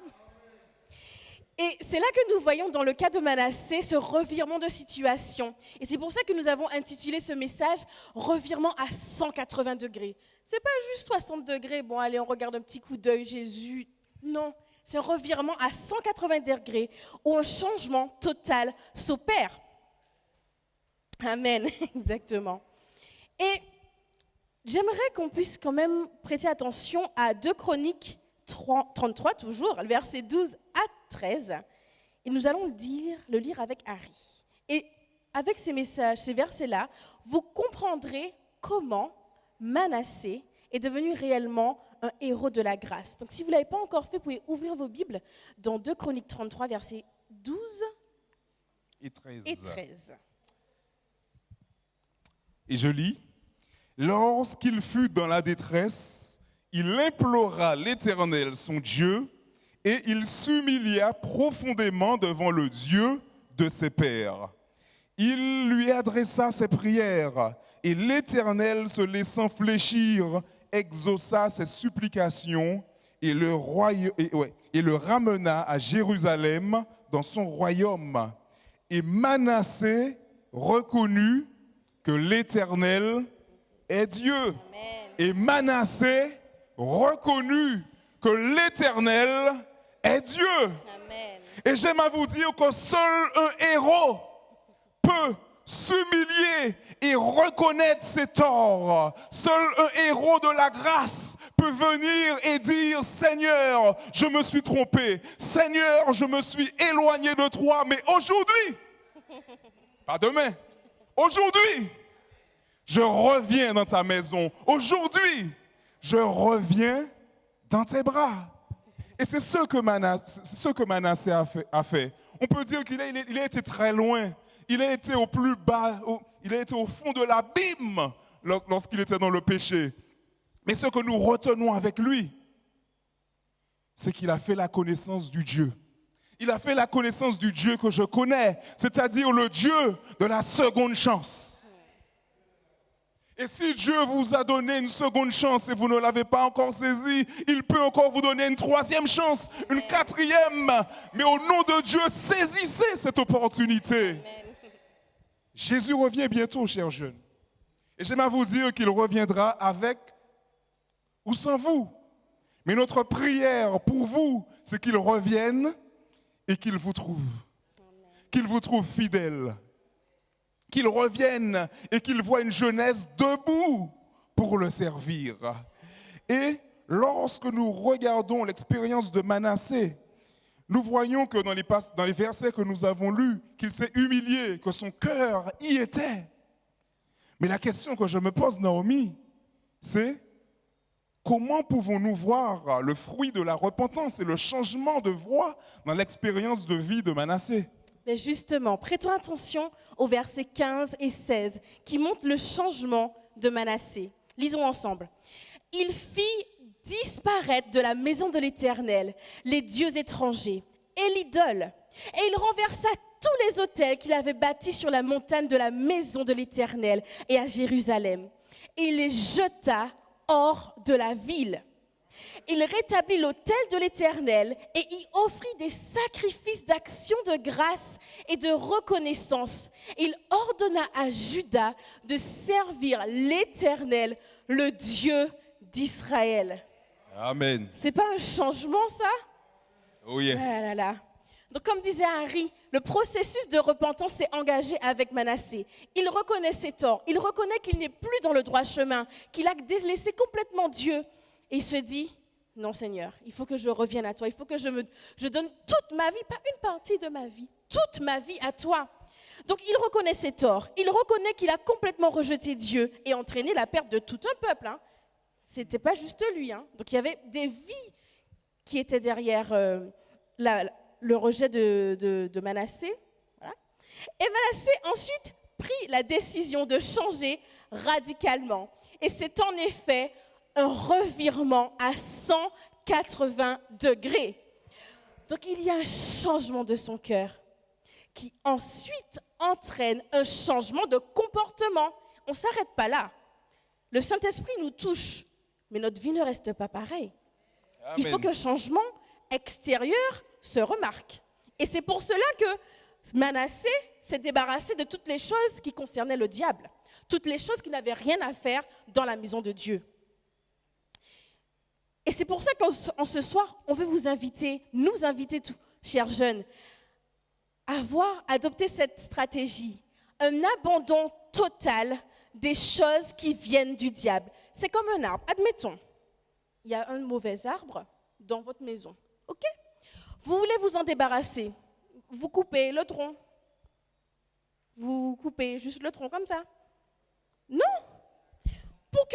Et c'est là que nous voyons dans le cas de Manassé ce revirement de situation. Et c'est pour ça que nous avons intitulé ce message « Revirement à 180 degrés ». Ce n'est pas juste 60 degrés, bon allez on regarde un petit coup d'œil, Jésus. Non, c'est un revirement à 180 degrés où un changement total s'opère. Amen, exactement. Et j'aimerais qu'on puisse quand même prêter attention à 2 Chroniques 33, toujours, le verset 12 à 13. Et nous allons le lire avec Harry. Et avec ces messages, ces versets-là, vous comprendrez comment Manassé est devenu réellement un héros de la grâce. Donc si vous ne l'avez pas encore fait, vous pouvez ouvrir vos Bibles dans 2 Chroniques 33, versets 12 et 13. Et 13. Et je lis, « Lorsqu'il fut dans la détresse, il implora l'Éternel, son Dieu, et il s'humilia profondément devant le Dieu de ses pères. Il lui adressa ses prières, et l'Éternel, se laissant fléchir, exauça ses supplications et le ramena à Jérusalem dans son royaume. Et Manassé reconnut que l'Éternel est Dieu. Amen. Et Manassé reconnut que l'Éternel est Dieu. Amen. Et j'aime à vous dire que seul un héros peut s'humilier et reconnaître ses torts. Seul un héros de la grâce peut venir et dire « Seigneur, je me suis trompé. Seigneur, je me suis éloigné de toi. Mais aujourd'hui, pas demain, aujourd'hui, je reviens dans ta maison. Aujourd'hui, je reviens dans tes bras. » Et c'est ce que Manassé a fait. On peut dire qu'il a été très loin. Il a été au plus bas, il a été au fond de l'abîme lorsqu'il était dans le péché. Mais ce que nous retenons avec lui, c'est qu'il a fait la connaissance du Dieu. Il a fait la connaissance du Dieu que je connais, c'est-à-dire le Dieu de la seconde chance. Et si Dieu vous a donné une seconde chance et vous ne l'avez pas encore saisie, il peut encore vous donner une troisième chance, une quatrième. Mais au nom de Dieu, saisissez cette opportunité. Amen. Jésus revient bientôt, chers jeunes. Et j'aime à vous dire qu'il reviendra avec ou sans vous. Mais notre prière pour vous, c'est qu'il revienne et qu'il vous trouve. Qu'il vous trouve fidèle. Qu'il revienne et qu'il voie une jeunesse debout pour le servir. Et lorsque nous regardons l'expérience de Manassé, nous voyons que dans les versets que nous avons lus, qu'il s'est humilié, que son cœur y était. Mais la question que je me pose, Naomi, c'est comment pouvons-nous voir le fruit de la repentance et le changement de voie dans l'expérience de vie de Manassé? Mais justement, prêtons attention aux versets 15 et 16 qui montrent le changement de Manassé. Lisons ensemble. Il fit disparaître de la maison de l'Éternel les dieux étrangers et l'idole, et il renversa tous les autels qu'il avait bâtis sur la montagne de la maison de l'Éternel et à Jérusalem, et il les jeta hors de la ville. Il rétablit l'autel de l'Éternel et y offrit des sacrifices d'action de grâce et de reconnaissance. Il ordonna à Juda de servir l'Éternel, le Dieu d'Israël. Amen. C'est pas un changement, ça? Oh yes. Ah là là. Donc, comme disait Harry, le processus de repentance s'est engagé avec Manassé. Il reconnaît ses torts, il reconnaît qu'il n'est plus dans le droit chemin, qu'il a délaissé complètement Dieu. Et il se dit, non Seigneur, il faut que je revienne à toi, il faut que je donne toute ma vie, pas une partie de ma vie, toute ma vie à toi. Donc il reconnaît ses torts, il reconnaît qu'il a complètement rejeté Dieu et entraîné la perte de tout un peuple. Ce n'était pas juste lui. Donc il y avait des vies qui étaient derrière le rejet de Manassé. Voilà. Et Manassé ensuite prit la décision de changer radicalement. Et c'est en effet un revirement à 180 degrés. Donc il y a un changement de son cœur qui ensuite entraîne un changement de comportement. On ne s'arrête pas là. Le Saint-Esprit nous touche, mais notre vie ne reste pas pareille. Amen. Il faut qu'un changement extérieur se remarque. Et c'est pour cela que Manassé s'est débarrassé de toutes les choses qui concernaient le diable, toutes les choses qui n'avaient rien à faire dans la maison de Dieu. Et c'est pour ça qu'en ce soir, on veut vous inviter, nous inviter tous, chers jeunes, à adopter cette stratégie. Un abandon total des choses qui viennent du diable. C'est comme un arbre. Admettons, il y a un mauvais arbre dans votre maison. OK? Vous voulez vous en débarrasser. Vous coupez le tronc. Vous coupez juste le tronc comme ça. Non. Pour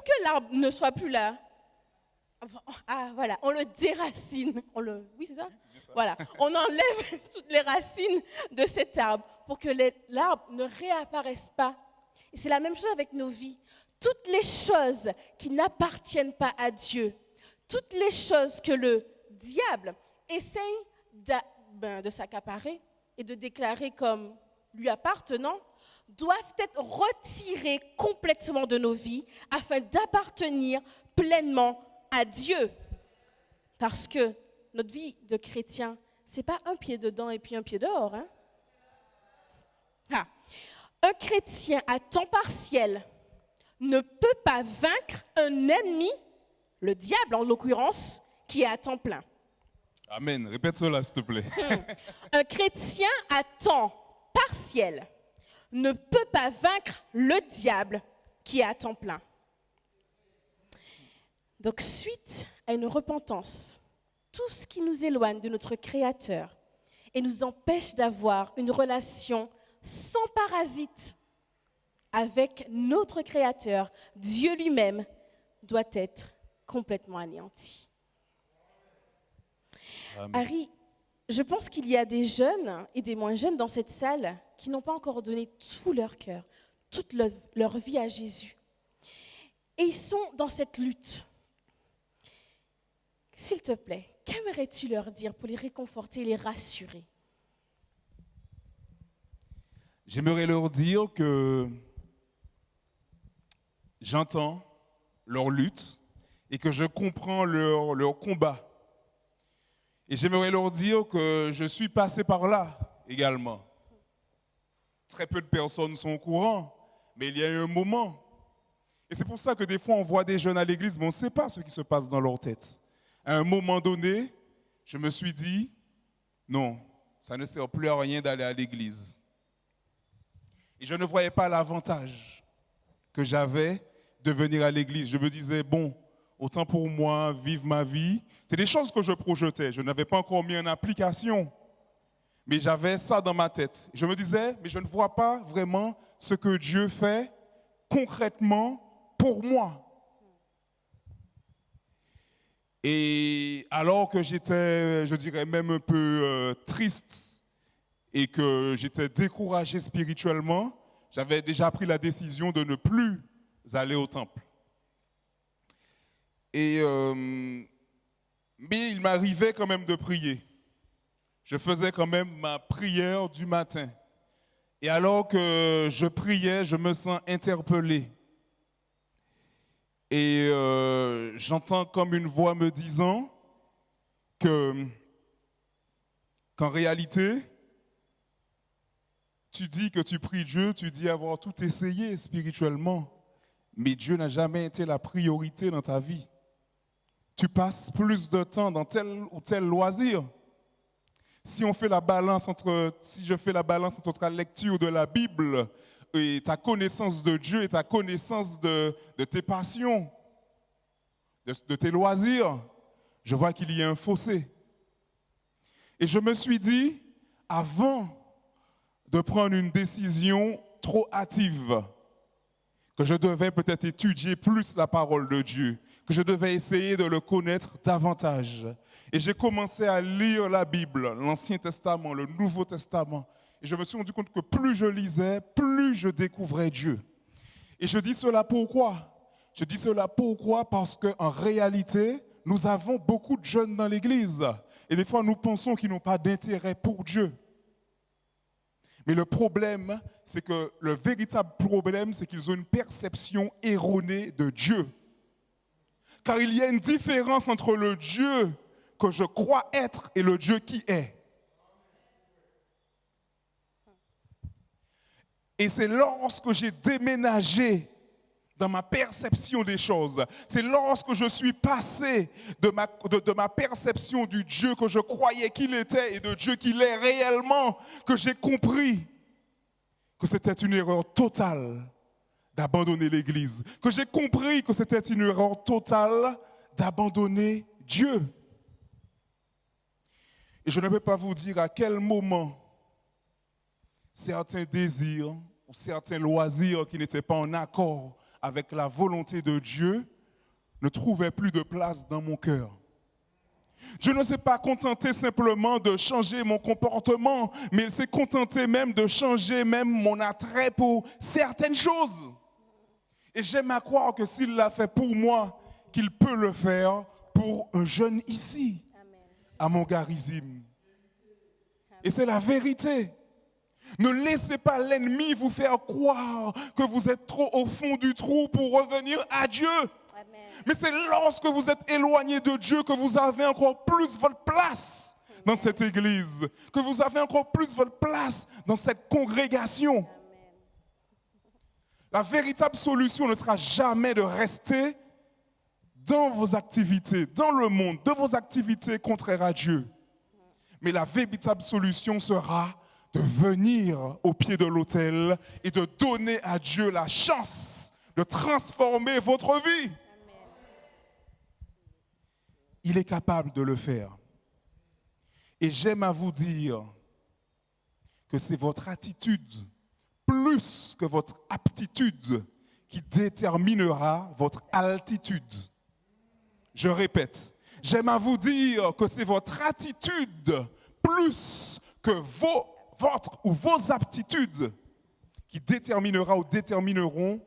que l'arbre ne soit plus là, voilà, on le déracine. Oui, c'est ça? Voilà, on enlève toutes les racines de cet arbre pour que l'arbre ne réapparaisse pas. Et c'est la même chose avec nos vies. Toutes les choses qui n'appartiennent pas à Dieu, toutes les choses que le diable essaye de s'accaparer et de déclarer comme lui appartenant, doivent être retirées complètement de nos vies afin d'appartenir pleinement à Dieu. Parce que notre vie de chrétien, ce n'est pas un pied dedans et puis un pied dehors. Hein? Un chrétien à temps partiel ne peut pas vaincre un ennemi, le diable en l'occurrence, qui est à temps plein. Amen. Répète cela, s'il te plaît. Un chrétien à temps partiel ne peut pas vaincre le diable qui est à temps plein. Donc, suite à une repentance, tout ce qui nous éloigne de notre Créateur et nous empêche d'avoir une relation sans parasite avec notre Créateur, Dieu lui-même, doit être complètement anéanti. Amen. Harry, je pense qu'il y a des jeunes et des moins jeunes dans cette salle qui n'ont pas encore donné tout leur cœur, toute leur vie à Jésus. Et ils sont dans cette lutte. S'il te plaît, qu'aimerais-tu leur dire pour les réconforter et les rassurer? J'aimerais leur dire que j'entends leur lutte et que je comprends leur combat. Et j'aimerais leur dire que je suis passé par là également. Très peu de personnes sont au courant, mais il y a eu un moment. Et c'est pour ça que des fois, on voit des jeunes à l'église, mais on ne sait pas ce qui se passe dans leur tête. À un moment donné, je me suis dit, non, ça ne sert plus à rien d'aller à l'église. Et je ne voyais pas l'avantage que j'avais de venir à l'église. Je me disais, bon, autant pour moi, vivre ma vie. C'est des choses que je projetais. Je n'avais pas encore mis en application. Mais j'avais ça dans ma tête. Je me disais, mais je ne vois pas vraiment ce que Dieu fait concrètement pour moi. Et alors que j'étais, je dirais même un peu triste et que j'étais découragé spirituellement, j'avais déjà pris la décision de ne plus aller au temple. Mais il m'arrivait quand même de prier. Je faisais quand même ma prière du matin. Et alors que je priais, je me sens interpellé. Et j'entends comme une voix me disant qu'en réalité, tu dis que tu pries Dieu, tu dis avoir tout essayé spirituellement, mais Dieu n'a jamais été la priorité dans ta vie. Tu passes plus de temps dans tel ou tel loisir. Si je fais la balance entre ta lecture de la Bible et ta connaissance de Dieu et ta connaissance de tes passions, de tes loisirs, je vois qu'il y a un fossé. Et je me suis dit, avant de prendre une décision trop hâtive, que je devais peut-être étudier plus la parole de Dieu, que je devais essayer de le connaître davantage. Et j'ai commencé à lire la Bible, l'Ancien Testament, le Nouveau Testament. Et je me suis rendu compte que plus je lisais, plus je découvrais Dieu. Et je dis cela pourquoi? Je dis cela pourquoi? Parce qu'en réalité, nous avons beaucoup de jeunes dans l'Église. Et des fois, nous pensons qu'ils n'ont pas d'intérêt pour Dieu. Mais le problème, c'est que le véritable problème, c'est qu'ils ont une perception erronée de Dieu. Car il y a une différence entre le Dieu que je crois être et le Dieu qui est. Et c'est lorsque j'ai déménagé dans ma perception des choses. C'est lorsque je suis passé de ma perception du Dieu que je croyais qu'il était et de Dieu qu'il est réellement que j'ai compris que c'était une erreur totale d'abandonner l'Église, que j'ai compris que c'était une erreur totale d'abandonner Dieu. Et je ne peux pas vous dire à quel moment certains désirs ou certains loisirs qui n'étaient pas en accord avec la volonté de Dieu ne trouvaient plus de place dans mon cœur. Dieu ne s'est pas contenté simplement de changer mon comportement, mais il s'est contenté même de changer même mon attrait pour certaines choses. Et j'aime à croire que s'il l'a fait pour moi, qu'il peut le faire pour un jeune ici, à Montgarizim. Et c'est la vérité. Ne laissez pas l'ennemi vous faire croire que vous êtes trop au fond du trou pour revenir à Dieu. Amen. Mais c'est lorsque vous êtes éloigné de Dieu que vous avez encore plus votre place dans cette église, que vous avez encore plus votre place dans cette congrégation. La véritable solution ne sera jamais de rester dans vos activités, dans le monde, de vos activités contraires à Dieu. Mais la véritable solution sera de venir au pied de l'autel et de donner à Dieu la chance de transformer votre vie. Amen. Il est capable de le faire. Et j'aime à vous dire que c'est votre attitude, plus que votre aptitude, qui déterminera votre altitude. Je répète, j'aime à vous dire que c'est votre attitude, plus que votre ou vos aptitudes, qui déterminera ou détermineront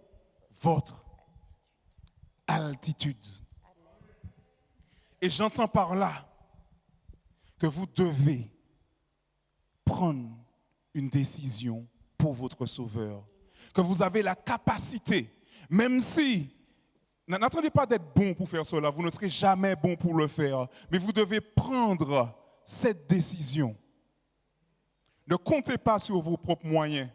votre altitude. Et j'entends par là que vous devez prendre une décision pour votre Sauveur, que vous avez la capacité, même si, n'attendez pas d'être bon pour faire cela, vous ne serez jamais bon pour le faire, mais vous devez prendre cette décision. Ne comptez pas sur vos propres moyens,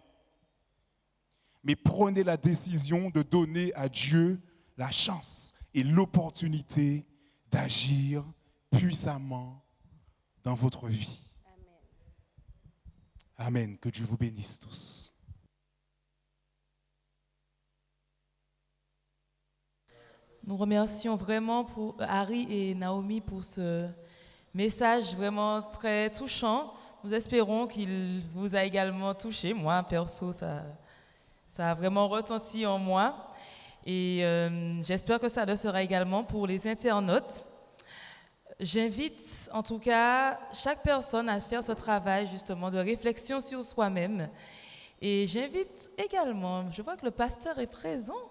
mais prenez la décision de donner à Dieu la chance et l'opportunité d'agir puissamment dans votre vie. Amen. Que Dieu vous bénisse tous. Nous remercions vraiment pour Harry et Naomi pour ce message vraiment très touchant. Nous espérons qu'il vous a également touché. Moi, perso, ça a vraiment retenti en moi. Et j'espère que ça le sera également pour les internautes. J'invite en tout cas chaque personne à faire ce travail justement de réflexion sur soi-même. Et j'invite également, je vois que le pasteur est présent.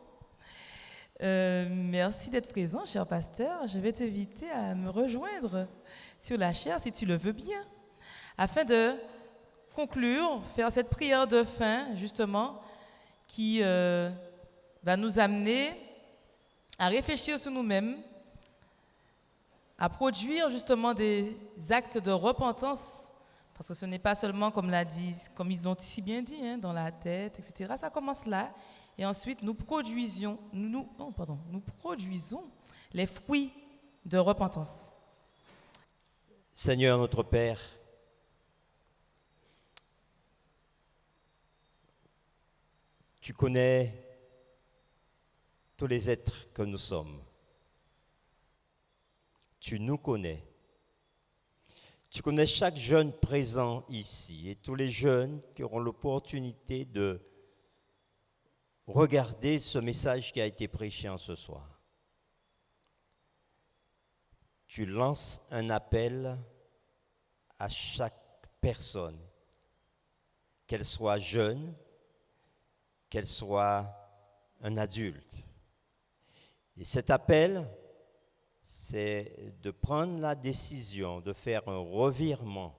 Merci d'être présent, cher pasteur. Je vais t'inviter à me rejoindre sur la chaire si tu le veux bien, afin de conclure, faire cette prière de fin justement qui va nous amener à réfléchir sur nous-mêmes, à produire justement des actes de repentance, parce que ce n'est pas seulement, comme ils l'ont si bien dit, hein, dans la tête, etc. Ça commence là, et ensuite nous produisons les fruits de repentance. Seigneur notre Père, tu connais tous les êtres que nous sommes. Tu nous connais. Tu connais chaque jeune présent ici et tous les jeunes qui auront l'opportunité de regarder ce message qui a été prêché en ce soir. Tu lances un appel à chaque personne, qu'elle soit jeune, qu'elle soit un adulte. Et cet appel, c'est de prendre la décision de faire un revirement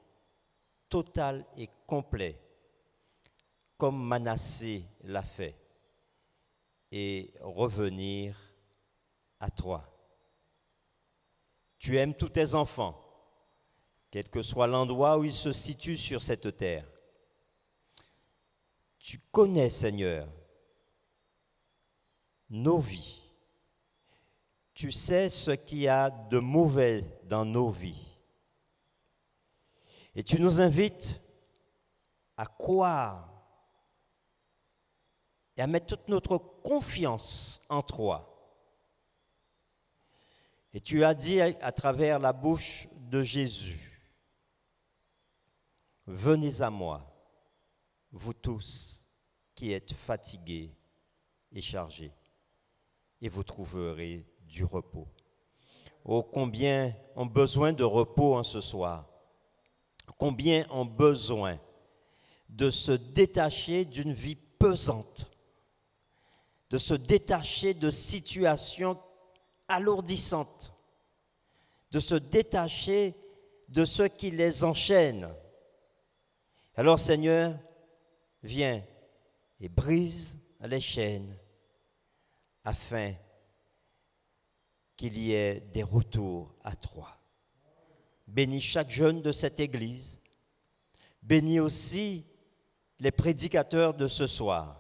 total et complet, comme Manassé l'a fait, et revenir à toi. Tu aimes tous tes enfants, quel que soit l'endroit où ils se situent sur cette terre. Tu connais, Seigneur, nos vies. Tu sais ce qu'il y a de mauvais dans nos vies. Et tu nous invites à croire et à mettre toute notre confiance en toi. Et tu as dit à travers la bouche de Jésus, « Venez à moi, vous tous qui êtes fatigués et chargés, et vous trouverez du repos. » Oh, combien ont besoin de repos en ce soir. Combien ont besoin de se détacher d'une vie pesante, de se détacher de situations alourdissantes, de se détacher de ce qui les enchaîne. Alors Seigneur, viens et brise les chaînes afin qu'il y ait des retours à toi. Bénis chaque jeune de cette église. Bénis aussi les prédicateurs de ce soir,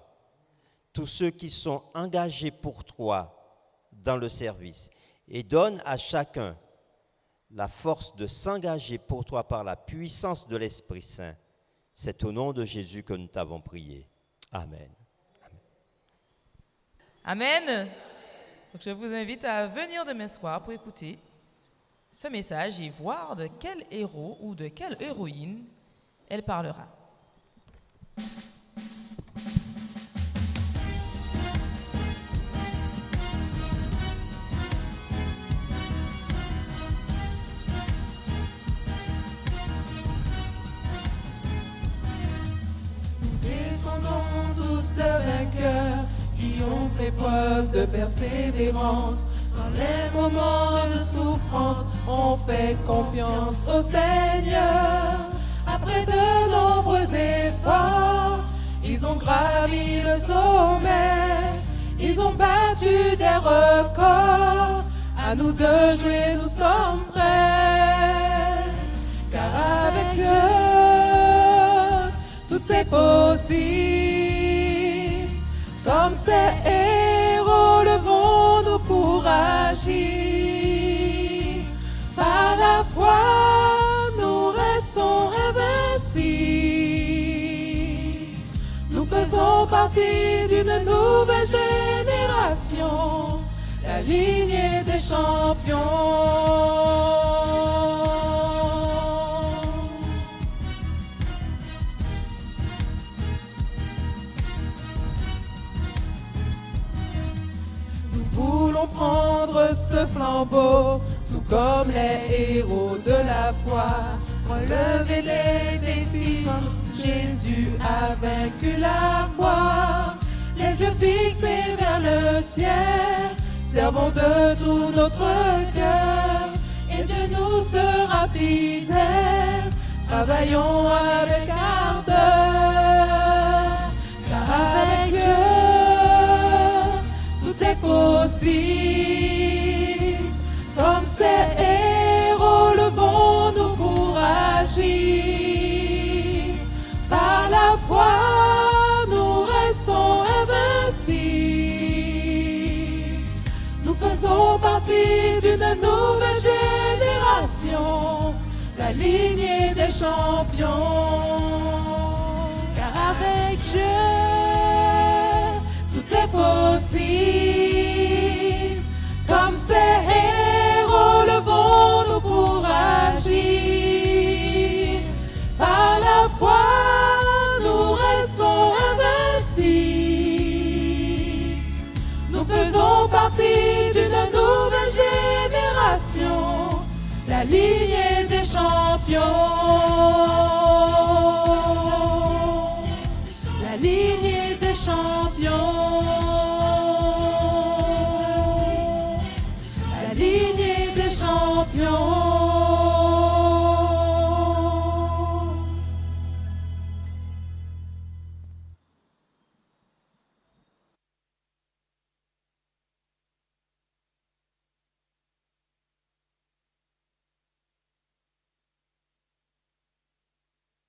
tous ceux qui sont engagés pour toi dans le service. Et donne à chacun la force de s'engager pour toi par la puissance de l'Esprit Saint. C'est au nom de Jésus que nous t'avons prié. Amen. Amen. Donc je vous invite à venir demain soir pour écouter ce message et voir de quel héros ou de quelle héroïne elle parlera. Descendons tous de vainqueurs qui ont fait preuve de persévérance. Dans les moments de souffrance, on fait confiance au Seigneur. Après de nombreux efforts, ils ont gravi le sommet. Ils ont battu des records. À nous de jouer, nous sommes prêts. Car avec Dieu, tout est possible. Comme ces héros, levons-nous pour agir. Par la foi, nous restons invincibles. Nous faisons partie d'une nouvelle génération, la lignée des champions. Prendre ce flambeau, tout comme les héros de la foi, relever les défis. Jésus a vaincu la croix, les yeux fixés vers le ciel, servons de tout notre cœur, et Dieu nous sera fidèle, travaillons avec ardeur, car avec Dieu, tout est possible. Comme ces héros, levons-nous pour agir. Par la foi, nous restons invincibles. Nous faisons partie d'une nouvelle génération, la lignée des champions. Car avec Dieu, tout est possible. Comme ces héros, levons-nous pour agir. Par la foi, nous restons invincibles. Nous faisons partie d'une nouvelle génération, la lignée